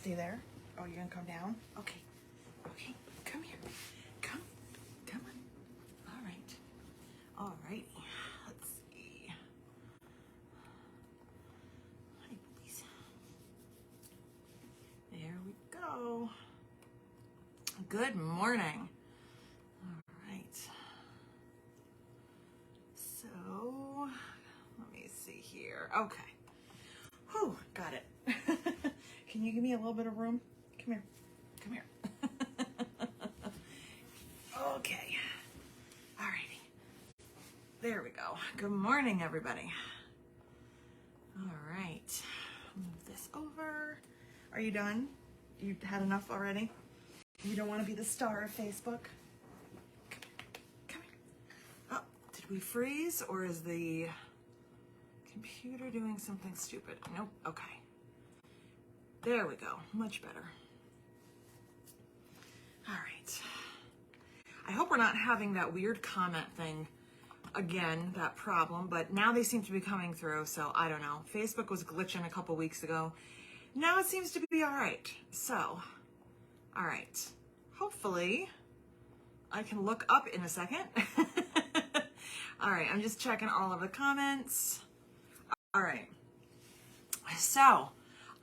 Stay there. Oh, you're gonna come down? Okay. Okay, come here. Come on. All right. All right. Let's see. Hi, please. There we go. Good morning. All right. So, let me see here. Okay. Whew, got it. Can you give me a little bit of room? Come here. Come here. Okay. All righty. There we go. Good morning, everybody. All right. Move this over. Are you done? You had enough already? You don't want to be the star of Facebook? Come here. Oh, did we freeze, or is the computer doing something stupid? Nope. Okay. There we go. Much better. All right. I hope we're not having that weird comment thing again, that problem, but now they seem to be coming through, so I don't know. Facebook was glitching a couple weeks ago. Now it seems to be all right. So, all right. Hopefully, I can look up in a second. All right, I'm just checking all of the comments. All right. So,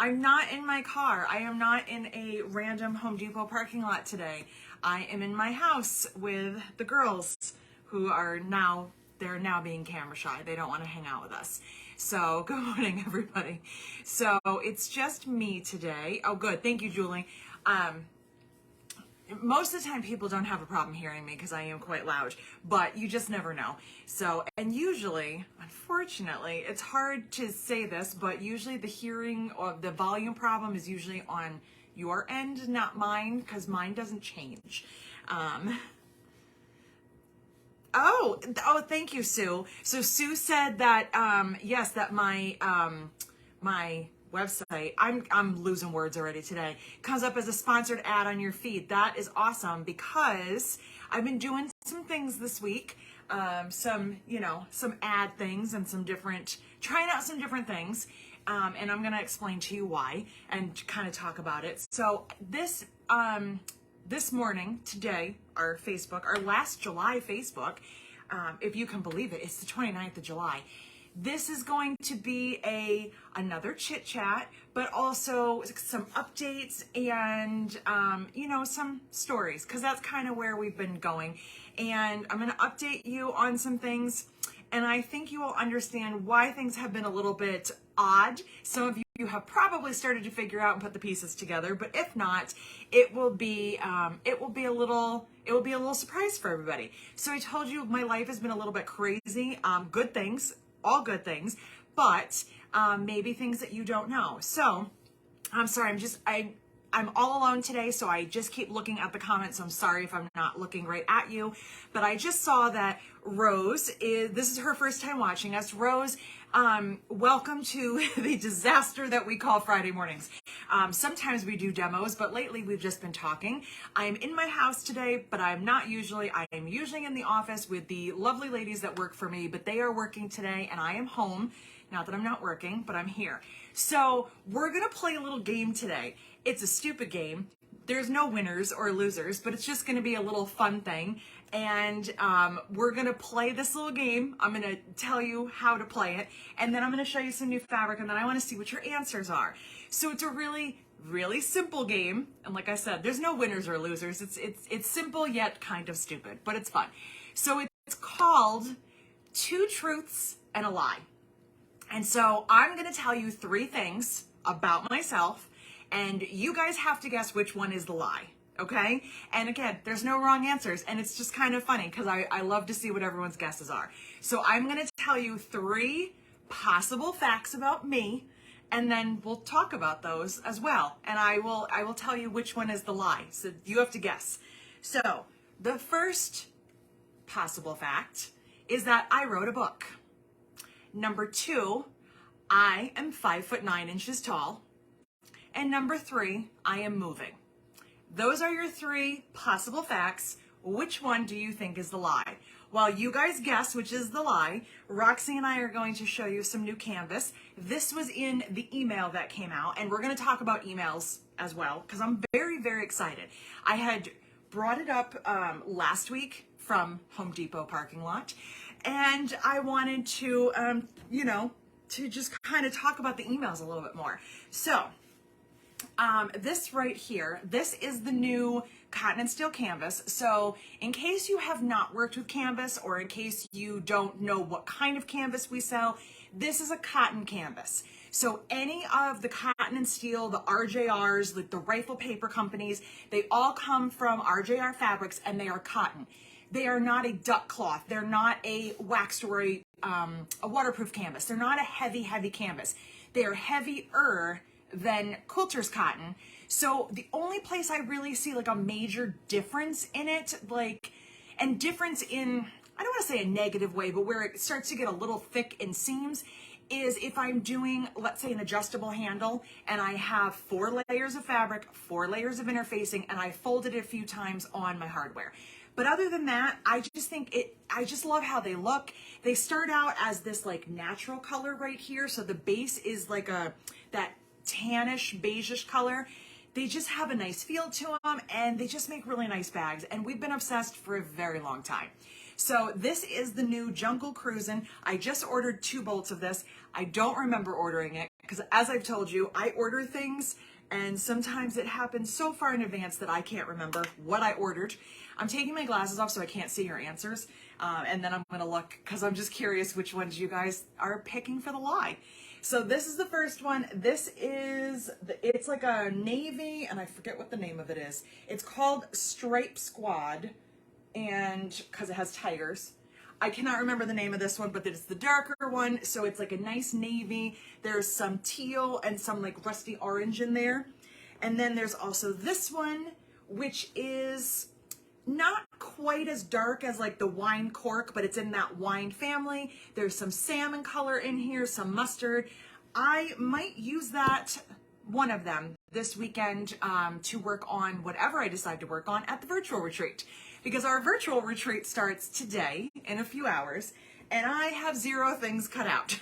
I'm not in my car. I am not in a random Home Depot parking lot today. I am in my house with the girls who are now, they're now being camera shy. They don't want to hang out with us. So, good morning, everybody. So, it's just me today. Oh, good. Thank you, Julie. Most of the time people don't have a problem hearing me because I am quite loud, but you just never know. So, and usually, unfortunately, it's hard to say this, but usually the hearing or the volume problem is usually on your end, not mine, because mine doesn't change. Oh, thank you, Sue. So Sue said that, yes, that my website, I'm losing words already today, comes up as a sponsored ad on your feed. That is awesome, because I've been doing some things this week, some ad things and trying out some different things, and I'm gonna explain to you why and kind of talk about it. So this morning, today, our last July Facebook, if you can believe it, it's the 29th of July. This is going to be another chit chat, but also some updates and, some stories, because that's kind of where we've been going. And I'm going to update you on some things, and I think you will understand why things have been a little bit odd. Some of you have probably started to figure out and put the pieces together, but if not, it will be a little surprise for everybody. So I told you my life has been a little bit crazy. Good things. All good things, but maybe things that you don't know. So I'm sorry, I'm all alone today, so I just keep looking at the comments. So I'm sorry if I'm not looking right at you, but I just saw that Rose this is her first time watching us. Rose, welcome to the disaster that we call Friday mornings. Sometimes we do demos, but lately we've just been talking. I'm in my house today, but I'm not usually. I am usually in the office with the lovely ladies that work for me, but they are working today and I am home. Not that I'm not working, but I'm here. So we're gonna play a little game today. It's a stupid game. There's no winners or losers, but it's just gonna be a little fun thing. And we're gonna play this little game. I'm gonna tell you how to play it, and then I'm gonna show you some new fabric, and then I wanna see what your answers are. So it's a really, really simple game. And like I said, there's no winners or losers. It's simple yet kind of stupid, but it's fun. So it's called Two Truths and a Lie. And so I'm gonna tell you 3 things about myself, and you guys have to guess which one is the lie. Okay? And again, there's no wrong answers, and it's just kind of funny because I love to see what everyone's guesses are. So I'm going to tell you 3 possible facts about me, and then we'll talk about those as well. And I will tell you which one is the lie. So you have to guess. So the first possible fact is that I wrote a book. Number 2, I am 5'9" tall. And number 3, I am moving. Those are your 3 possible facts. which one do you think is the lie? While you guys guess which is the lie, Roxy and I are going to show you some new canvas. This was in the email that came out, and we're going to talk about emails as well because I'm very, very excited. I had brought it up last week from Home Depot parking lot, and I wanted to, to just kind of talk about the emails a little bit more. So, this right here, this is the new cotton and steel canvas. So in case you have not worked with canvas, or in case you don't know what kind of canvas we sell, this is a cotton canvas. So any of the cotton and steel, the RJRs, like the rifle paper companies, they all come from RJR fabrics, and they are cotton. They are not a duck cloth. They're not a waxed or a waterproof canvas. They're not a heavy, heavy canvas. They are heavier than quilter's cotton. So the only place I really see like a major difference in it, and difference in, I don't want to say a negative way, but where it starts to get a little thick in seams, is if I'm doing, let's say, an adjustable handle, and I have 4 layers of fabric, 4 layers of interfacing, and I folded it a few times on my hardware. But other than that, I just love how they look. They start out as this like natural color right here. So the base is like that tannish, beigeish color. They just have a nice feel to them, and they just make really nice bags. And we've been obsessed for a very long time. So this is the new Jungle Cruisin'. I just ordered 2 bolts of this. I don't remember ordering it because, as I've told you, I order things and sometimes it happens so far in advance that I can't remember what I ordered. I'm taking my glasses off so I can't see your answers. And then I'm going to look because I'm just curious which ones you guys are picking for the lie. So this is the first one. This is, it's like a navy, and I forget what the name of it is. It's called Stripe Squad, and because it has tigers. I cannot remember the name of this one, but it's the darker one. So it's like a nice navy. There's some teal and some like rusty orange in there. And then there's also this one, which is not quite as dark as like the wine cork, but it's in that wine family. There's some salmon color in here, some mustard. I might use that, one of them, this weekend to work on whatever I decide to work on at the virtual retreat. Because our virtual retreat starts today in a few hours, and I have 0 things cut out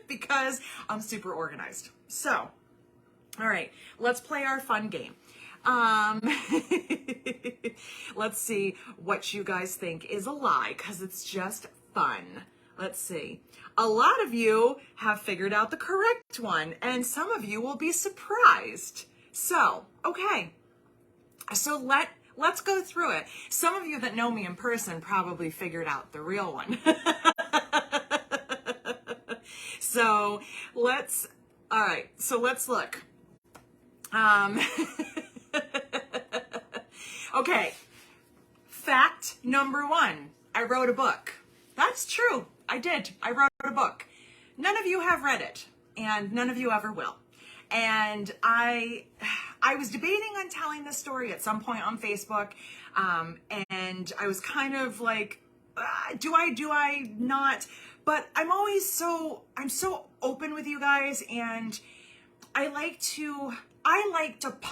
because I'm super organized. So, all right, let's play our fun game. Let's see what you guys think is a lie, because it's just fun. Let's see. A lot of you have figured out the correct one, and some of you will be surprised. So, okay. So let's go through it. Some of you that know me in person probably figured out the real one. So all right, so let's look. Okay, fact number 1, I wrote a book. That's true, I did. I wrote a book. None of you have read it, and none of you ever will. And I was debating on telling this story at some point on Facebook, and I was kind of like, do I not? But I'm so open with you guys, and I like to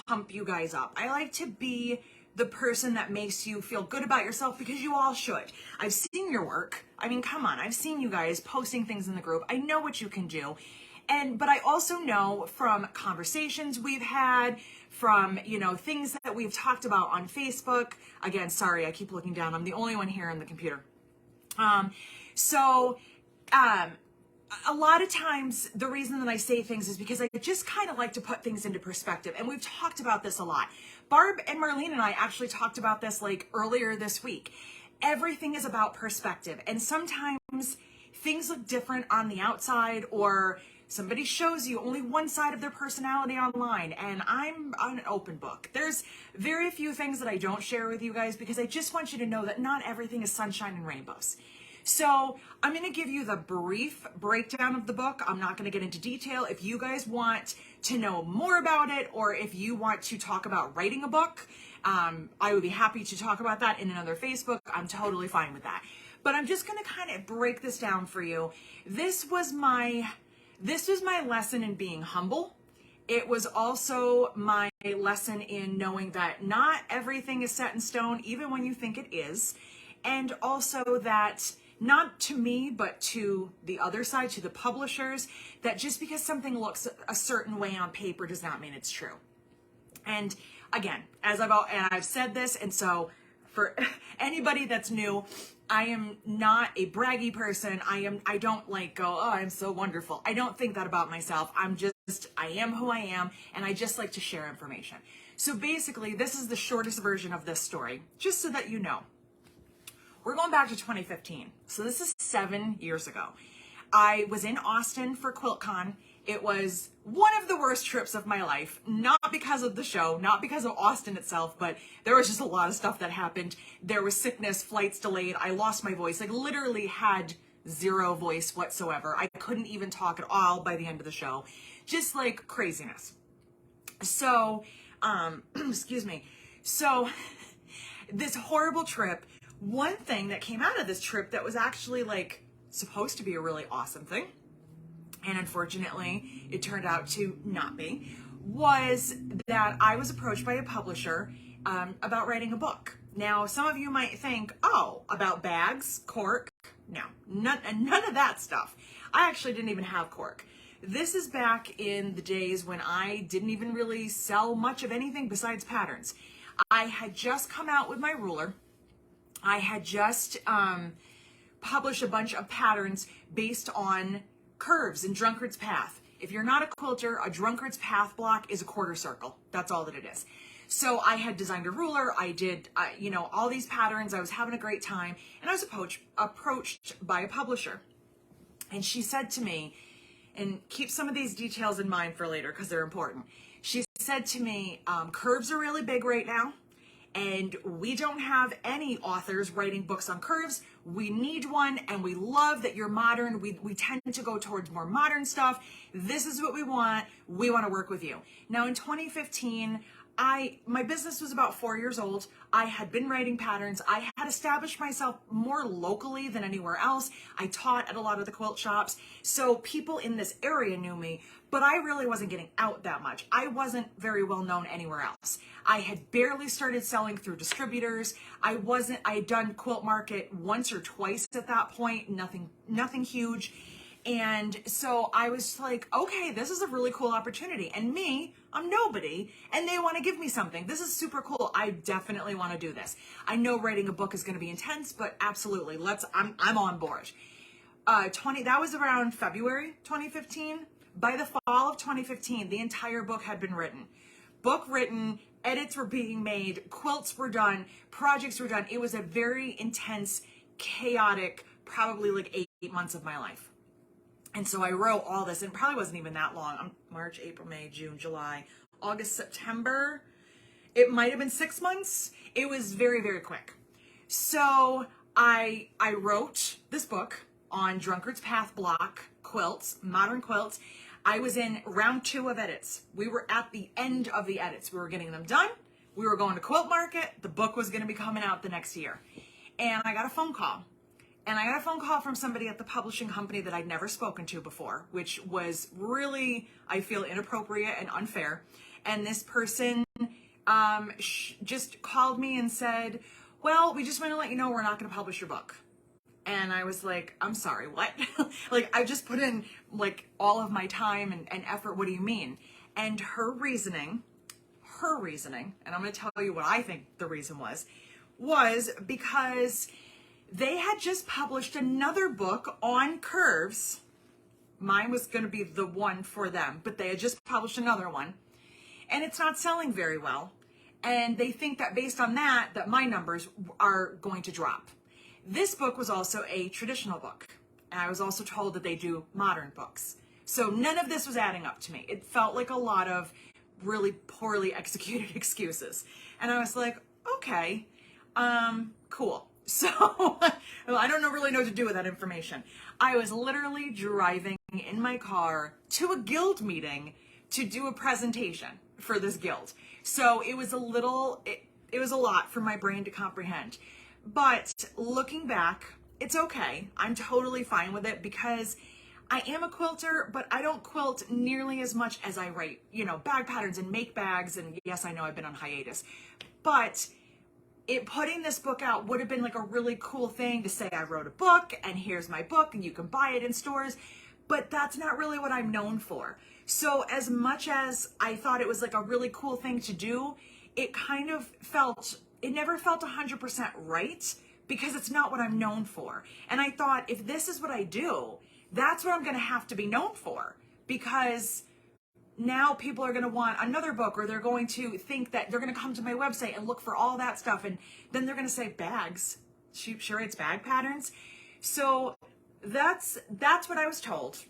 pump you guys up. I like to be the person that makes you feel good about yourself, because you all should. I've seen your work. I mean, come on, I've seen you guys posting things in the group. I know what you can do. But I also know from conversations we've had, from, things that we've talked about on Facebook. Again, sorry, I keep looking down. I'm the only one here on the computer. A lot of times the reason that I say things is because I just kind of like to put things into perspective. And we've talked about this a lot. Barb and Marlene and I actually talked about this like earlier this week. Everything is about perspective. And sometimes things look different on the outside, or somebody shows you only one side of their personality online, and I'm an open book. There's very few things that I don't share with you guys, because I just want you to know that not everything is sunshine and rainbows. So I'm going to give you the brief breakdown of the book. I'm not going to get into detail. If you guys want to know more about it, or if you want to talk about writing a book, I would be happy to talk about that in another Facebook. I'm totally fine with that. But I'm just going to kind of break this down for you. This was my lesson in being humble It was also my lesson in knowing that not everything is set in stone, even when you think it is. And also that, not to me, but to the other side, to the publishers, that just because something looks a certain way on paper does not mean it's true. And again, I've said this, and so for anybody that's new, I am not a braggy person. I don't like go, oh, I'm so wonderful. I don't think that about myself. I am who I am, and I just like to share information. So basically, this is the shortest version of this story, just so that you know. We're going back to 2015. So this is 7 years ago. I was in Austin for QuiltCon. It was one of the worst trips of my life, not because of the show, not because of Austin itself, but there was just a lot of stuff that happened. There was sickness, flights delayed. I lost my voice, like literally had zero voice whatsoever. I couldn't even talk at all by the end of the show. Just like craziness. So, excuse me. So this horrible trip, one thing that came out of this trip that was actually like supposed to be a really awesome thing, and unfortunately it turned out to not be, was that I was approached by a publisher about writing a book. Now, some of you might think, oh, about bags, cork. No, none of that stuff. I actually didn't even have cork. This is back in the days when I didn't even really sell much of anything besides patterns. I had just come out with my ruler. I had just published a bunch of patterns based on curves in Drunkard's Path. If you're not a quilter, a Drunkard's Path block is a quarter circle. That's all that it is. So I had designed a ruler. I did, all these patterns. I was having a great time. And I was approached by a publisher. And she said to me, and keep some of these details in mind for later because they're important. She said to me, curves are really big right now. And we don't have any authors writing books on curves. We need one, and we love that you're modern. We tend to go towards more modern stuff. This is what we want. We want to work with you. Now, in 2015, my business was about 4 years old. I had been writing patterns. I had established myself more locally than anywhere else. I taught at a lot of the quilt shops. So people in this area knew me, but I really wasn't getting out that much. I wasn't very well known anywhere else. I had barely started selling through distributors. I had done Quilt Market once or twice at that point, nothing huge. And so I was like, okay, this is a really cool opportunity. And me, I'm nobody, and they want to give me something. This is super cool. I definitely want to do this. I know writing a book is going to be intense, but absolutely, I'm on board. That was around February 2015. By the fall of 2015, the entire book had been written. Book written, edits were being made, quilts were done, projects were done. It was a very intense, chaotic, probably like 8 months of my life. And so I wrote all this, and it probably wasn't even that long. March, April, May, June, July, August, September. It might have been 6 months. It was very, very quick. So I wrote this book on Drunkard's Path block quilts, modern quilts. I was in round 2 of edits. We were at the end of the edits. We were getting them done. We were going to Quilt Market. The book was going to be coming out the next year. And I got a phone call. And I got a phone call from somebody at the publishing company that I'd never spoken to before, which was really, I feel, inappropriate and unfair. And this person just called me and said, well, we just want to let you know we're not going to publish your book. And I was like, I'm sorry, what? Like, I just put in like all of my time and effort. What do you mean? And her reasoning, and I'm going to tell you what I think the reason was because they had just published another book on curves. Mine was going to be the one for them, but they had just published another one, and it's not selling very well. And they think that based on that my numbers are going to drop. This book was also a traditional book, and I was also told that they do modern books. So none of this was adding up to me. It felt like a lot of really poorly executed excuses. And I was like, okay, cool. So I don't really know what to do with that information. I was literally driving in my car to a guild meeting to do a presentation for this guild. So it was it was a lot for my brain to comprehend. But looking back, it's okay. I'm totally fine with it because I am a quilter, but I don't quilt nearly as much as I write, bag patterns and make bags. And yes, I know I've been on hiatus, but putting this book out would have been like a really cool thing to say I wrote a book and here's my book and you can buy it in stores, but that's not really what I'm known for. So as much as I thought it was like a really cool thing to do, it never felt 100% right because it's not what I'm known for. And I thought, if this is what I do, that's what I'm going to have to be known for, because now people are going to want another book, or they're going to think that they're going to come to my website and look for all that stuff. And then they're going to say, bags. She writes bag patterns. So that's what I was told.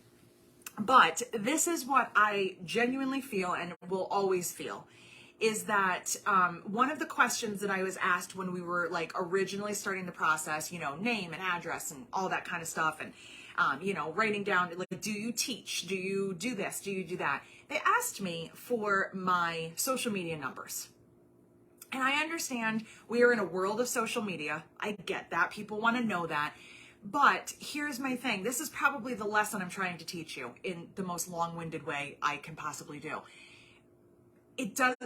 But this is what I genuinely feel and will always feel, is that one of the questions that I was asked when we were like originally starting the process, name and address and all that kind of stuff. And writing down, like, do you teach? Do you do this? Do you do that? They asked me for my social media numbers. And I understand we are in a world of social media. I get that. People want to know that. But here's my thing. This is probably the lesson I'm trying to teach you in the most long-winded way I can possibly do.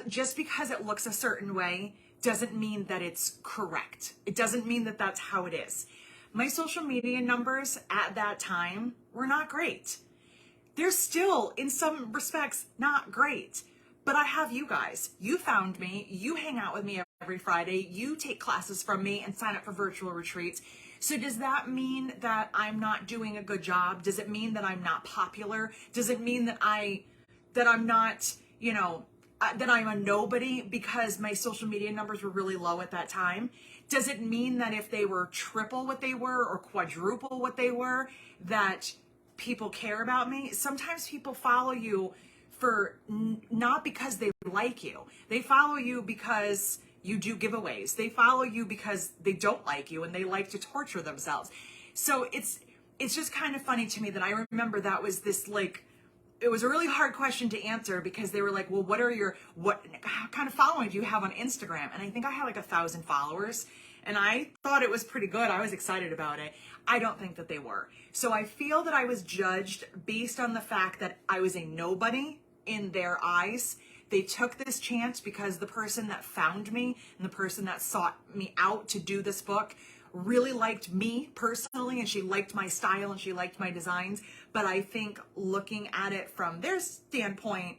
Just because it looks a certain way doesn't mean that it's correct. It doesn't mean that that's how it is. My social media numbers at that time were not great. They're still, in some respects, not great. But I have you guys. You found me. You hang out with me every Friday. You take classes from me and sign up for virtual retreats. So does that mean that I'm not doing a good job? Does it mean that I'm not popular? Does it mean that I'm not, that I'm a nobody because my social media numbers were really low at that time? Does it mean that if they were triple what they were or quadruple what they were, that people care about me? Sometimes people follow you not because they like you. They follow you because you do giveaways. They follow you because they don't like you and they like to torture themselves. So it's just kind of funny to me that I remember that was this, like, it was a really hard question to answer, because they were like, well, what kind of following do you have on Instagram? And I think I had like 1,000 followers, and I thought it was pretty good. I was excited about it. I don't think that they were. So I feel that I was judged based on the fact that I was a nobody in their eyes. They took this chance because the person that found me and the person that sought me out to do this book really liked me personally, and she liked my style and she liked my designs. But I think looking at it from their standpoint,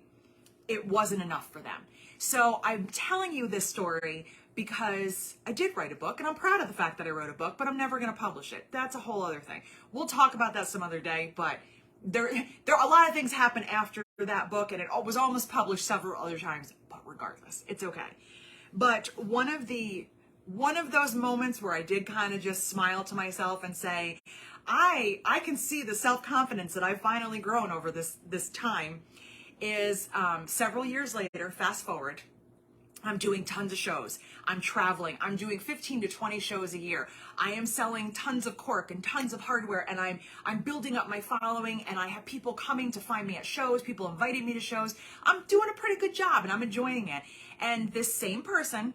it wasn't enough for them. So I'm telling you this story because I did write a book, and I'm proud of the fact that I wrote a book, but I'm never going to publish it. That's a whole other thing. We'll talk about that some other day, but there a lot of things happened after that book, and it was almost published several other times, but regardless, it's okay. But one of those moments where I did kind of just smile to myself and say, I can see the self-confidence that I've finally grown over this time is several years later. Fast forward, I'm doing tons of shows. I'm traveling. I'm doing 15 to 20 shows a year. I am selling tons of cork and tons of hardware, and I'm building up my following, and I have people coming to find me at shows, people inviting me to shows. I'm doing a pretty good job, and I'm enjoying it. And this same person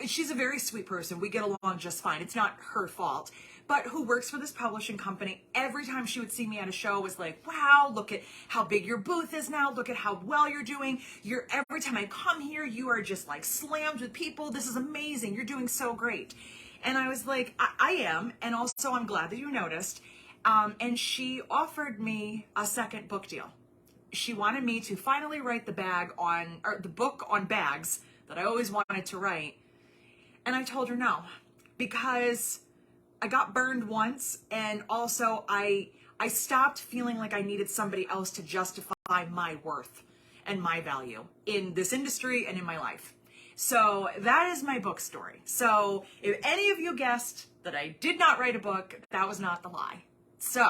she's a very sweet person. We get along just fine. It's not her fault. But who works for this publishing company, every time she would see me at a show was like, wow, look at how big your booth is now. Look at how well you're doing. Every time I come here, you are just like slammed with people. This is amazing. You're doing so great. And I was like, I am. And also, I'm glad that you noticed. And she offered me a second book deal. She wanted me to finally write the book on bags that I always wanted to write. And I told her no, because I got burned once, and also I stopped feeling like I needed somebody else to justify my worth and my value in this industry and in my life. So that is my book story. So if any of you guessed that I did not write a book, that was not the lie. So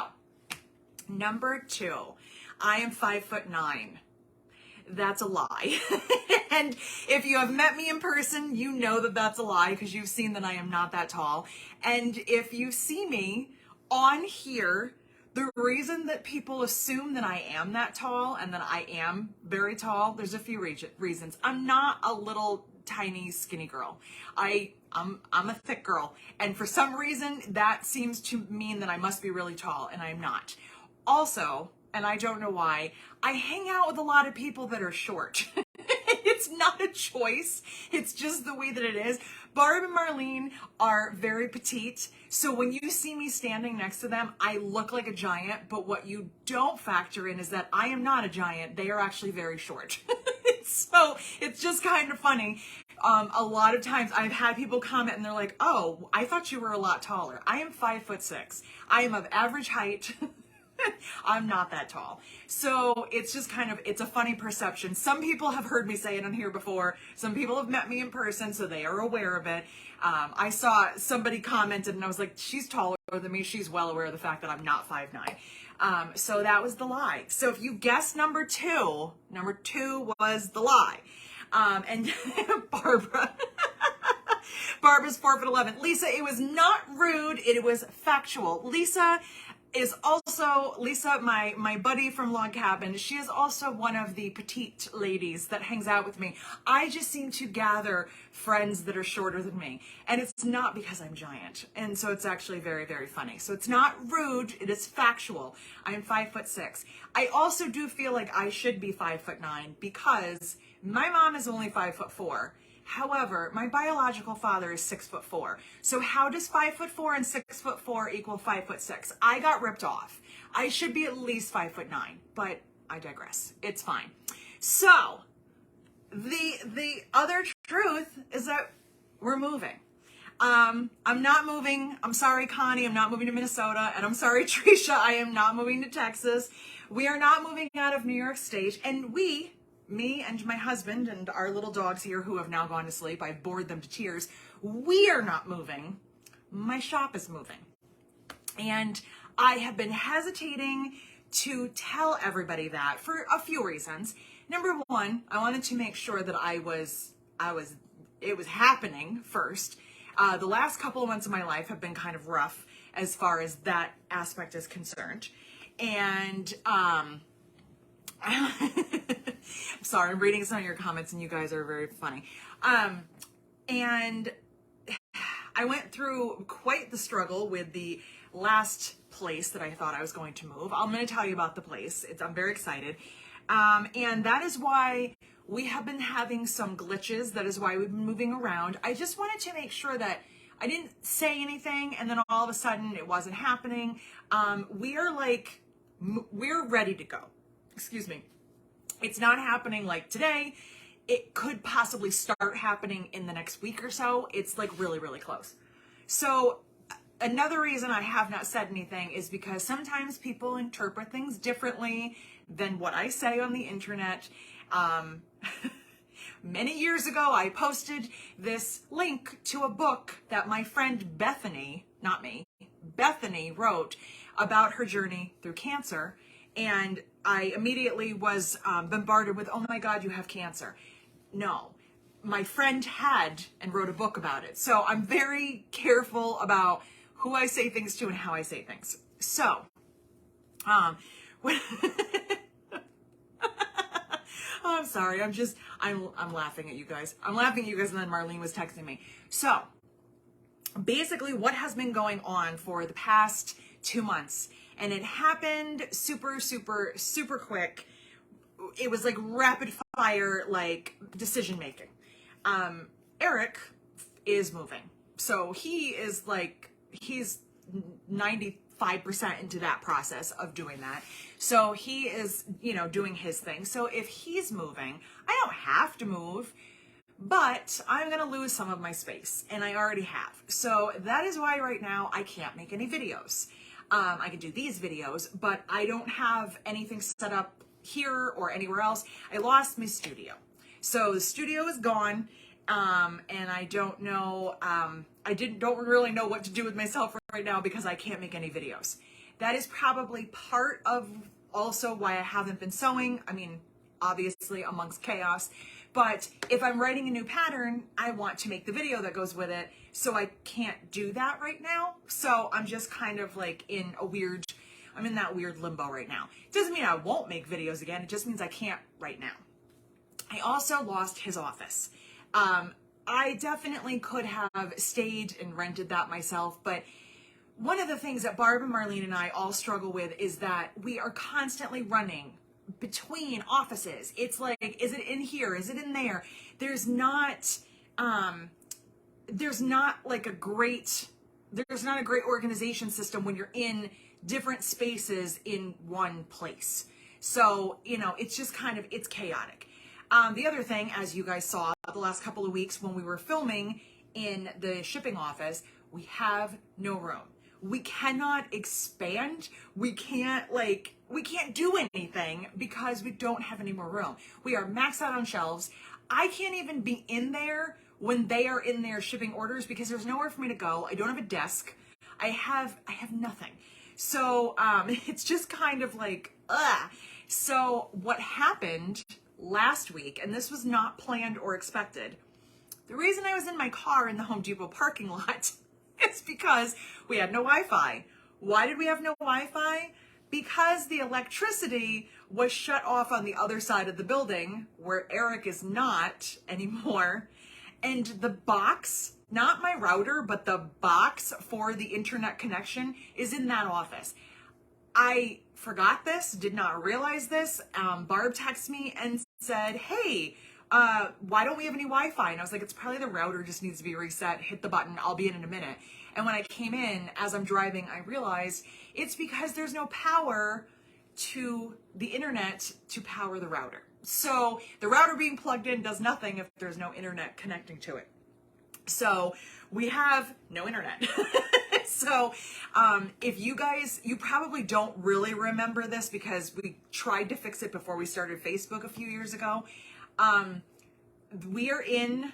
number 2, I am 5'9". That's a lie. And if you have met me in person, you know that that's a lie, because you've seen that I am not that tall. And if you see me on here, the reason that people assume that I am that tall and that I am very tall, there's a few reasons. I'm not a little tiny skinny girl. I'm a thick girl. And for some reason, that seems to mean that I must be really tall, and I'm not. Also, and I don't know why, I hang out with a lot of people that are short. It's not a choice. It's just the way that it is. Barb and Marlene are very petite. So when you see me standing next to them, I look like a giant. But what you don't factor in is that I am not a giant. They are actually very short. So it's just kind of funny. A lot of times I've had people comment and they're like, oh, I thought you were a lot taller. I am 5'6". I am of average height. I'm not that tall. So it's just kind of, it's a funny perception. Some people have heard me say it on here before. Some people have met me in person, so they are aware of it. I saw somebody commented and I was like, she's taller than me. She's well aware of the fact that I'm not 5'9". So that was the lie. So if you guessed number two was the lie. And Barbara's 4'11". Lisa, it was not rude. It was factual. Lisa, my buddy from Log Cabin, she is also one of the petite ladies that hangs out with me. I just seem to gather friends that are shorter than me. And it's not because I'm giant. And so it's actually very, very funny. So it's not rude. It is factual. I am 5'6". I also do feel like I should be 5'9" because my mom is only 5'4". However, my biological father is 6'4". So how does 5'4" and 6'4" equal 5'6"? I got ripped off. I should be at least 5'9", but I digress. It's fine. So the other truth is that we're moving. I'm not moving. I'm sorry, Connie. I'm not moving to Minnesota. And I'm sorry, Tricia. I am not moving to Texas. We are not moving out of New York State. And me and my husband and our little dogs here who have now gone to sleep, I've bored them to tears. We are not moving. My shop is moving. And I have been hesitating to tell everybody that for a few reasons. Number one, I wanted to make sure that it was happening first. The last couple of months of my life have been kind of rough as far as that aspect is concerned. And, I'm sorry, I'm reading some of your comments and you guys are very funny. And I went through quite the struggle with the last place that I thought I was going to move. I'm going to tell you about the place. I'm very excited. And that is why we have been having some glitches. That is why we've been moving around. I just wanted to make sure that I didn't say anything and then all of a sudden it wasn't happening. We're ready to go. Excuse me. It's not happening like today. It could possibly start happening in the next week or so. It's like really, really close. So another reason I have not said anything is because sometimes people interpret things differently than what I say on the internet. Many years ago, I posted this link to a book that my friend Bethany, not me, Bethany wrote about her journey through cancer. And I immediately was bombarded with, oh my God, you have cancer. No, my friend had and wrote a book about it. So I'm very careful about who I say things to and how I say things. So, when I'm sorry, I'm laughing at you guys. I'm laughing at you guys and then Marlene was texting me. So, basically what has been going on for the past 2 months, and it happened super, super, super quick. It was like rapid fire, like decision making. Eric is moving. So he's 95% into that process of doing that. So he is, doing his thing. So if he's moving, I don't have to move, but I'm going to lose some of my space, and I already have. So that is why right now I can't make any videos. I can do these videos, but I don't have anything set up here or anywhere else. I lost my studio. So the studio is gone, and I don't know, don't really know what to do with myself right now because I can't make any videos. That is probably part of also why I haven't been sewing. I mean, obviously amongst chaos, but if I'm writing a new pattern, I want to make the video that goes with it. So I can't do that right now. So I'm just kind of like I'm in that weird limbo right now. It doesn't mean I won't make videos again. It just means I can't right now. I also lost his office. I definitely could have stayed and rented that myself, but one of the things that Barb and Marlene and I all struggle with is that we are constantly running between offices. It's like, is it in here? Is it in there? There's not like a great organization system when you're in different spaces in one place. So, you know, it's just kind of, it's chaotic. The other thing, as you guys saw the last couple of weeks when we were filming in the shipping office, we have no room. We cannot expand. We can't do anything because we don't have any more room. We are maxed out on shelves. I can't even be in there when they are in their shipping orders because there's nowhere for me to go. I don't have a desk. I have nothing. So it's just kind of like, ugh. So what happened last week, and this was not planned or expected, the reason I was in my car in the Home Depot parking lot is because we had no Wi-Fi. Why did we have no Wi-Fi? Because the electricity was shut off on the other side of the building where Eric is not anymore. And the box, not my router, but the box for the internet connection is in that office. I forgot this, did not realize this. Barb texted me and said, hey, why don't we have any Wi-Fi? And I was like, it's probably the router just needs to be reset. Hit the button. I'll be in a minute. And when I came in, as I'm driving, I realized it's because there's no power to the internet to power the router. So the router being plugged in does nothing if there's no internet connecting to it. So we have no internet. So if you guys, you probably don't really remember this because we tried to fix it before we started Facebook a few years ago. We are in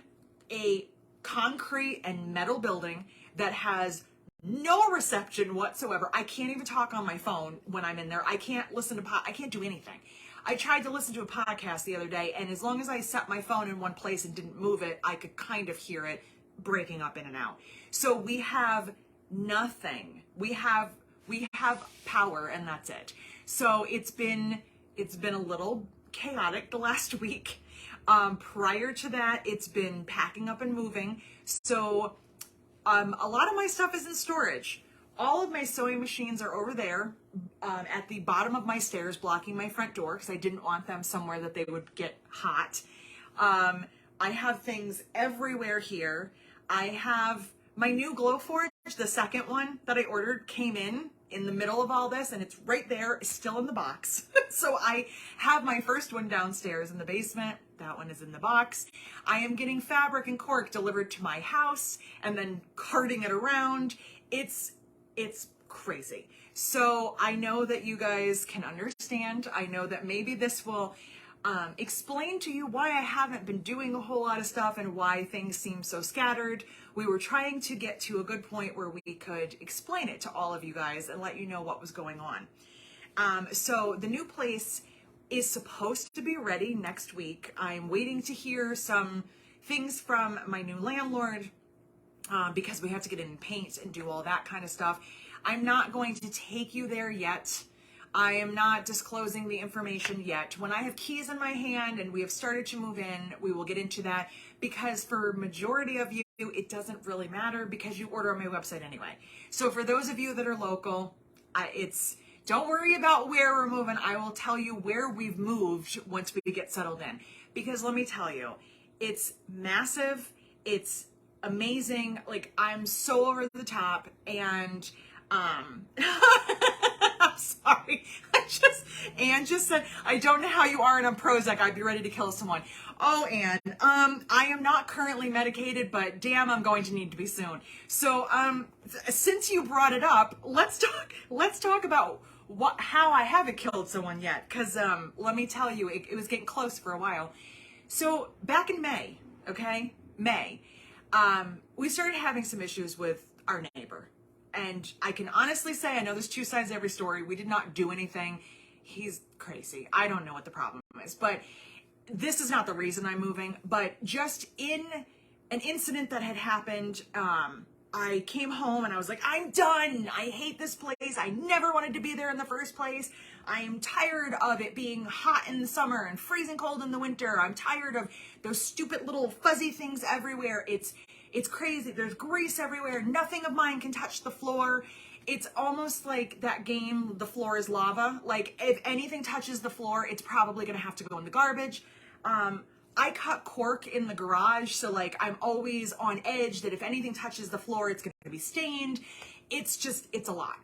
a concrete and metal building that has no reception whatsoever. I can't even talk on my phone when I'm in there. I can't listen to I can't do anything. I tried to listen to a podcast the other day, and as long as I set my phone in one place and didn't move it, I could kind of hear it breaking up in and out. So we have nothing. We have power, and that's it. So it's been a little chaotic the last week. Prior to that, it's been packing up and moving. So a lot of my stuff is in storage. All of my sewing machines are over there at the bottom of my stairs, blocking my front door because I didn't want them somewhere that they would get hot. I have things everywhere here. I have my new Glowforge, the second one that I ordered, came in the middle of all this, and it's right there, still in the box. So I have my first one downstairs in the basement. That one is in the box. I am getting fabric and cork delivered to my house and then carting it around. It's crazy. So I know that you guys can understand. I know that maybe this will explain to you why I haven't been doing a whole lot of stuff and why things seem so scattered. We were trying to get to a good point where we could explain it to all of you guys and let you know what was going on. So the new place is supposed to be ready next week. I'm waiting to hear some things from my new landlord because we have to get in and paint and do all that kind of stuff. I'm not going to take you there yet. I am not disclosing the information yet. When I have keys in my hand and we have started to move in, we will get into that, because for majority of you, it doesn't really matter because you order on my website anyway. So for those of you that are local, don't worry about where we're moving. I will tell you where we've moved once we get settled in, because let me tell you, it's massive. It's amazing. Like, I'm so over the top, and I'm sorry. Anne just said, I don't know how you are and I'm Prozac. I'd be ready to kill someone. Oh, Anne, I am not currently medicated, but damn, I'm going to need to be soon. So, since you brought it up, let's talk about how I haven't killed someone yet. Cause, let me tell you, it was getting close for a while. So back in May, we started having some issues with our neighbor. And I can honestly say, I know there's two sides to every story. We did not do anything. He's crazy. I don't know what the problem is, but this is not the reason I'm moving. But just in an incident that had happened, I came home and I was like, I'm done. I hate this place. I never wanted to be there in the first place. I am tired of it being hot in the summer and freezing cold in the winter. I'm tired of those stupid little fuzzy things everywhere. It's crazy. There's grease everywhere. Nothing of mine can touch the floor. It's almost like that game, The Floor is Lava. Like, if anything touches the floor, it's probably gonna have to go in the garbage. I cut cork in the garage, so like I'm always on edge that if anything touches the floor, it's gonna be stained. It's a lot.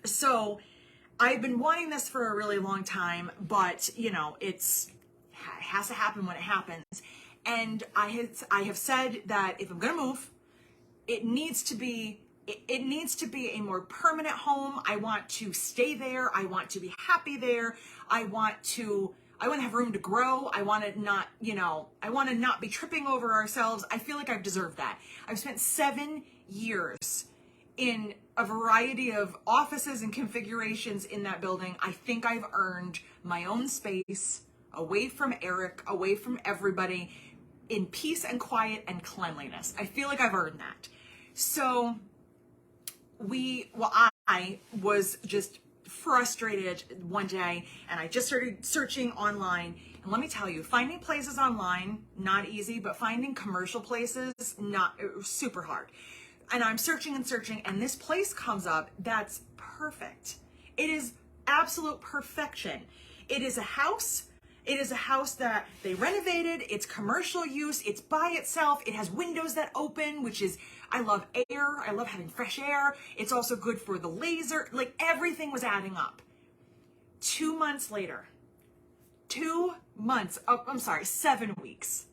So I've been wanting this for a really long time, but you know, it has to happen when it happens. And I have said that if I'm gonna move, it needs to be a more permanent home. I want to stay there. I want to be happy there. I want to have room to grow. I want to not be tripping over ourselves. I feel like I've deserved that. I've spent 7 years in a variety of offices and configurations in that building. I think I've earned my own space, away from Eric, away from everybody, in peace and quiet and cleanliness. I feel like I've earned that. So I was just frustrated one day, and I just started searching online. And let me tell you, finding places online, not easy, but finding commercial places, it was super hard. And I'm searching and searching, and this place comes up that's perfect. It is absolute perfection. It is a house. It is a house that they renovated. It's commercial use. It's by itself. It has windows that open, which is, I love air. I love having fresh air. It's also good for the laser. Like, everything was adding up. 2 months later, 7 weeks.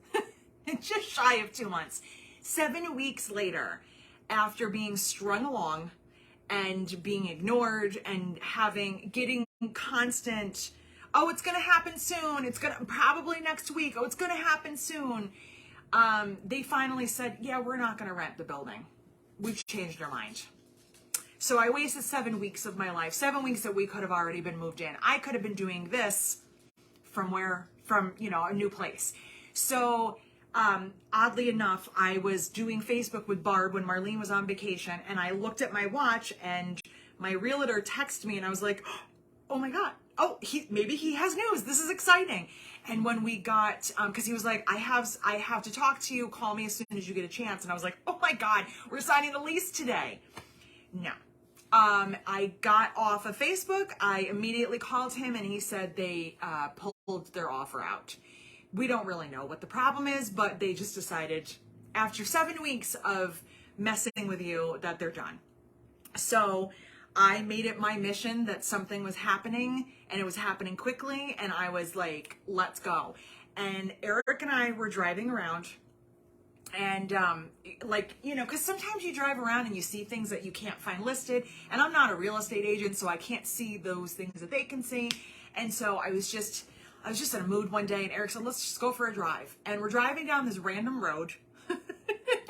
Just shy of 2 months. 7 weeks later, after being strung along and being ignored and getting constant, oh, it's gonna happen soon. It's gonna probably next week. Oh, it's gonna happen soon. They finally said, yeah, we're not gonna rent the building. We've changed our mind. So I wasted 7 weeks of my life, 7 weeks that we could have already been moved in. I could have been doing this from a new place. So, oddly enough, I was doing Facebook with Barb when Marlene was on vacation, and I looked at my watch, and my realtor texted me, and I was like, oh my God. Oh, maybe he has news. This is exciting. And when we got, because he was like, I have to talk to you. Call me as soon as you get a chance. And I was like, oh my God, we're signing the lease today. No. I got off of Facebook. I immediately called him, and he said they pulled their offer out. We don't really know what the problem is, but they just decided after 7 weeks of messing with you that they're done. So I made it my mission that something was happening, and it was happening quickly, and I was like, let's go. And Eric and I were driving around, and because sometimes you drive around and you see things that you can't find listed, and I'm not a real estate agent, so I can't see those things that they can see. And so I was just in a mood one day, and Eric said, let's just go for a drive. And we're driving down this random road.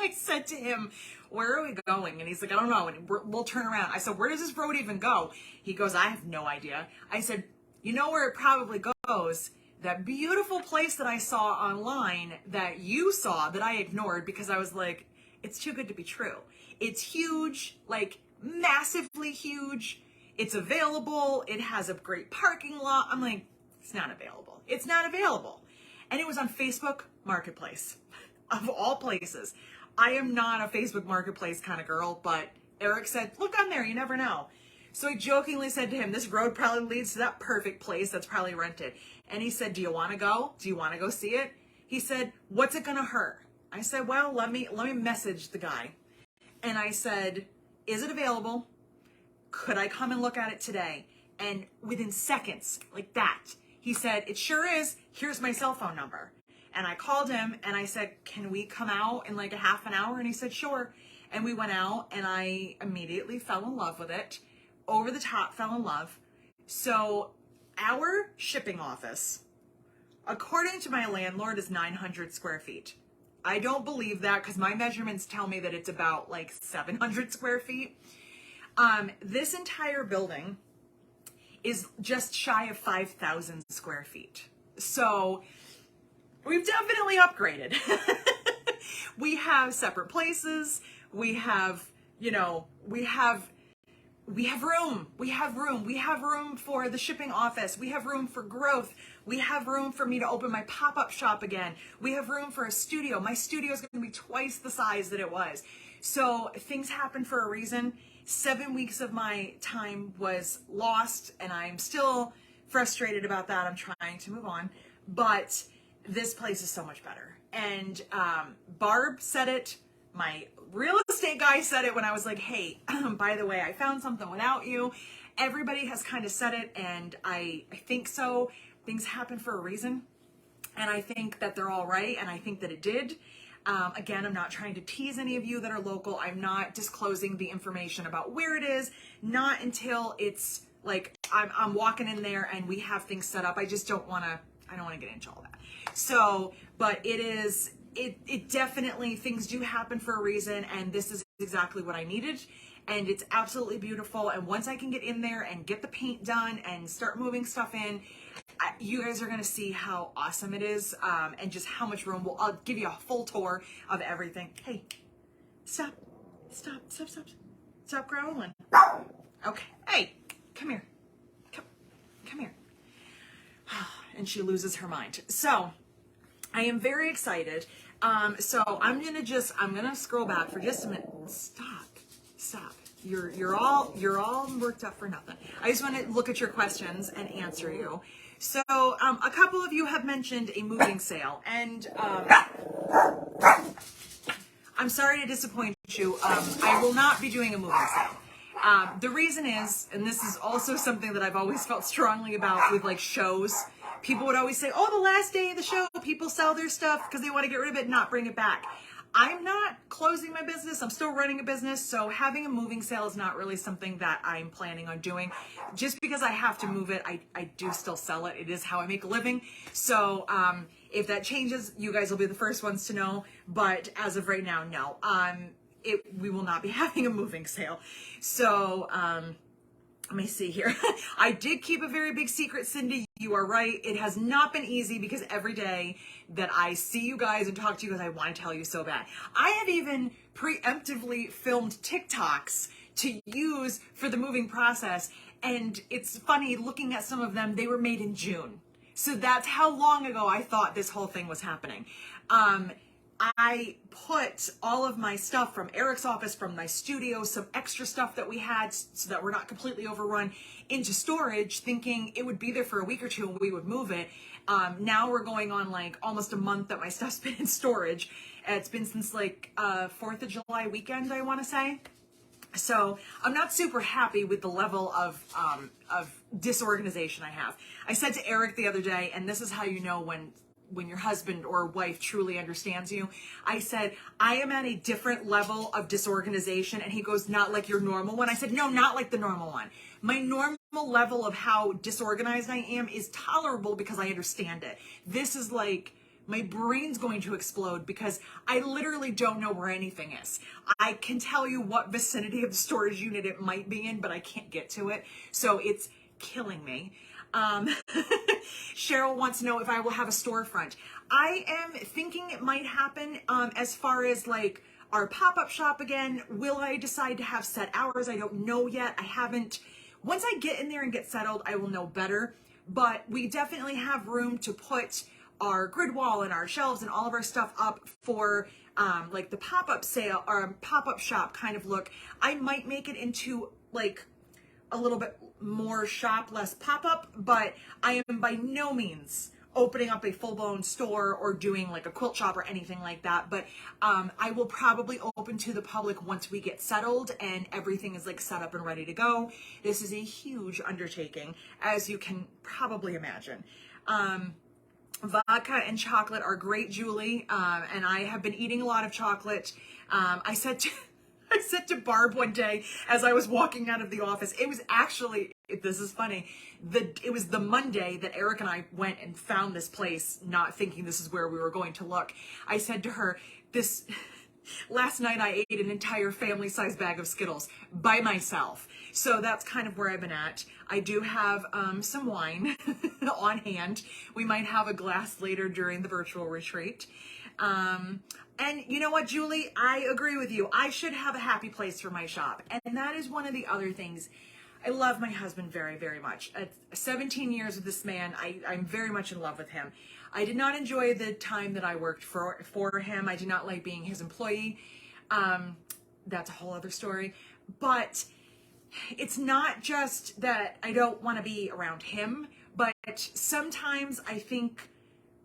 I said to him, where are we going? And he's like, I don't know. And we'll turn around. I said, where does this road even go? He goes, I have no idea. I said, you know where it probably goes? That beautiful place that I saw online that you saw that I ignored because I was like, it's too good to be true. It's huge, like massively huge. It's available. It has a great parking lot. I'm like, it's not available. It's not available. And it was on Facebook Marketplace, of all places. I am not a Facebook Marketplace kind of girl, but Eric said, look on there, you never know. So I jokingly said to him, this road probably leads to that perfect place that's probably rented. And he said, do you want to go? Do you want to go see it? He said, what's it going to hurt? I said, well, let me message the guy. And I said, is it available? Could I come and look at it today? And within seconds, like that, he said, it sure is. Here's my cell phone number. And I called him and I said, can we come out in like a half an hour? And he said, sure. And we went out, and I immediately fell in love with it. Over the top, fell in love. So our shipping office, according to my landlord, is 900 square feet. I don't believe that because my measurements tell me that it's about like 700 square feet. This entire building is just shy of 5,000 square feet. So we've definitely upgraded. We have separate places. We have room. We have room. We have room for the shipping office. We have room for growth. We have room for me to open my pop-up shop again. We have room for a studio. My studio is going to be twice the size that it was. So things happen for a reason. 7 weeks of my time was lost, and I'm still frustrated about that. I'm trying to move on, but this place is so much better. And Barb said it, my real estate guy said it when I was like, hey, by the way, I found something without you. Everybody has kind of said it, and I think so. Things happen for a reason, and I think that they're all right, and I think that it did. Again, I'm not trying to tease any of you that are local. I'm not disclosing the information about where it is, not until it's like I'm walking in there and we have things set up. I just don't want to, I don't want to get into all that. So, but it definitely, things do happen for a reason, and this is exactly what I needed. And it's absolutely beautiful. And once I can get in there and get the paint done and start moving stuff in, you guys are going to see how awesome it is, and just how much room. I'll give you a full tour of everything. Hey, stop growling. Okay, hey, come here. Come here. And she loses her mind. So I am very excited. So I'm gonna scroll back for just a minute. Stop. You're all worked up for nothing. I just want to look at your questions and answer you. So a couple of you have mentioned a moving sale, and I'm sorry to disappoint you. I will not be doing a moving sale. The reason is, and this is also something that I've always felt strongly about with like shows. People would always say, oh, the last day of the show, people sell their stuff because they want to get rid of it and not bring it back. I'm not closing my business. I'm still running a business. So having a moving sale is not really something that I'm planning on doing. Just because I have to move it, I do still sell it. It is how I make a living. So if that changes, you guys will be the first ones to know. But as of right now, no. We will not be having a moving sale. So let me see here. I did keep a very big secret, Cindy. You are right. It has not been easy because every day that I see you guys and talk to you guys, I want to tell you so bad. I have even preemptively filmed TikToks to use for the moving process. And it's funny looking at some of them, they were made in June. So that's how long ago I thought this whole thing was happening. I put all of my stuff from Eric's office, from my studio, some extra stuff that we had so that we're not completely overrun, into storage, thinking it would be there for a week or two and we would move it. Now we're going on like almost a month that my stuff's been in storage. It's been since like 4th of July weekend, I want to say. So I'm not super happy with the level of disorganization I have. I said to Eric the other day, and this is how you know when your husband or wife truly understands you. I said, I am at a different level of disorganization. And he goes, not like your normal one. I said, no, not like the normal one. My normal level of how disorganized I am is tolerable because I understand it. This is like, my brain's going to explode because I literally don't know where anything is. I can tell you what vicinity of the storage unit it might be in, but I can't get to it. So it's killing me. Cheryl wants to know if I will have a storefront. I am thinking it might happen as far as like our pop-up shop again. Will I decide to have set hours? I don't know yet. I haven't. Once I get in there and get settled, I will know better. But we definitely have room to put our grid wall and our shelves and all of our stuff up for like the pop-up sale or pop-up shop kind of look. I might make it into like a little bit more shop, less pop-up, but I am by no means opening up a full-blown store or doing like a quilt shop or anything like that. But I will probably open to the public once we get settled and everything is like set up and ready to go. This is a huge undertaking, as you can probably imagine. Vodka and chocolate are great, Julie, and I have been eating a lot of chocolate. I said to Barb one day as I was walking out of the office, it was actually, this is funny, it was the Monday that Eric and I went and found this place, not thinking this is where we were going to look. I said to her, last night I ate an entire family-sized bag of Skittles by myself. So that's kind of where I've been at. I do have some wine on hand. We might have a glass later during the virtual retreat. And you know what, Julie? I agree with you. I should have a happy place for my shop. And that is one of the other things. I love my husband very, very much. At 17 years with this man, I'm very much in love with him. I did not enjoy the time that I worked for him. I did not like being his employee. that's a whole other story. But it's not just that I don't want to be around him, but sometimes I think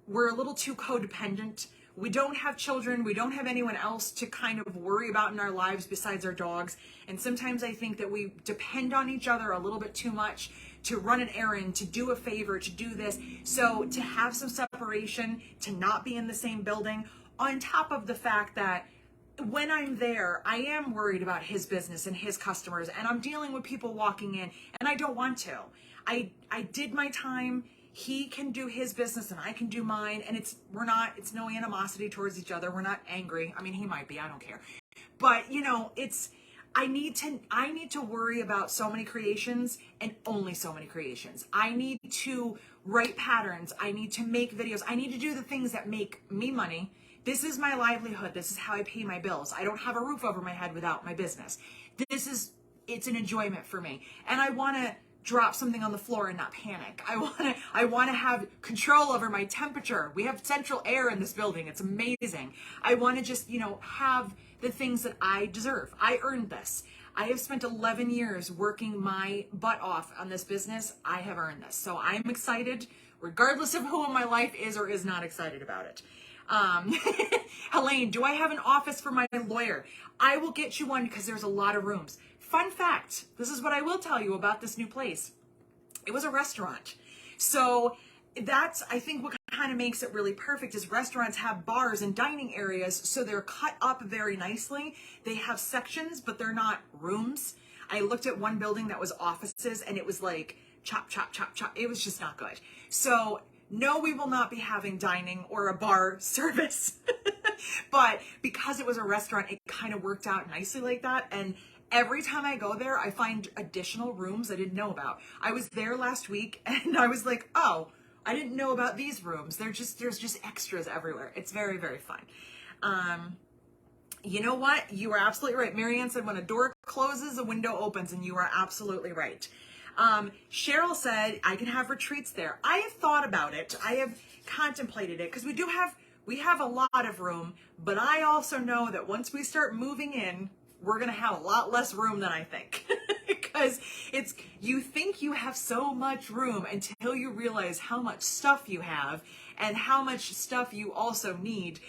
we're a little too codependent. We don't have children. We don't have anyone else to kind of worry about in our lives besides our dogs. And sometimes I think that we depend on each other a little bit too much to run an errand, to do a favor, to do this. So to have some separation, to not be in the same building, on top of the fact that when I'm there, I am worried about his business and his customers, and I'm dealing with people walking in, and I don't want to. I did my time. He can do his business and I can do mine, and it's no animosity towards each other. We're not angry. I mean, he might be, I don't care. But you know, I need to worry about so many creations and only so many creations. I need to write patterns. I need to make videos. I need to do the things that make me money. This is my livelihood. This is how I pay my bills. I don't have a roof over my head without my business. It's an enjoyment for me. And I want to drop something on the floor and not panic. I want to have control over my temperature. We have central air in this building. It's amazing. I want to just, have the things that I deserve. I earned this. I have spent 11 years working my butt off on this business. I have earned this. So I'm excited, regardless of who in my life is or is not excited about it. Helene, do I have an office for my lawyer? I will get you one because there's a lot of rooms. Fun fact, this is what I will tell you about this new place. It was a restaurant. So that's, I think, what kind of makes it really perfect is restaurants have bars and dining areas, so they're cut up very nicely. They have sections, but they're not rooms. I looked at one building that was offices, and it was like chop, chop, chop, chop. It was just not good. So no, we will not be having dining or a bar service. But because it was a restaurant, it kind of worked out nicely like that. And every time I go there, I find additional rooms I didn't know about. I was there last week and I was like, oh, I didn't know about these rooms. There's just extras everywhere. It's very, very fun. You know what? You are absolutely right. Marianne said when a door closes, a window opens, and you are absolutely right. Cheryl said I can have retreats there. I have thought about it. I have contemplated it because we have a lot of room, but I also know that once we start moving in, we're going to have a lot less room than I think. Because you think you have so much room until you realize how much stuff you have and how much stuff you also need.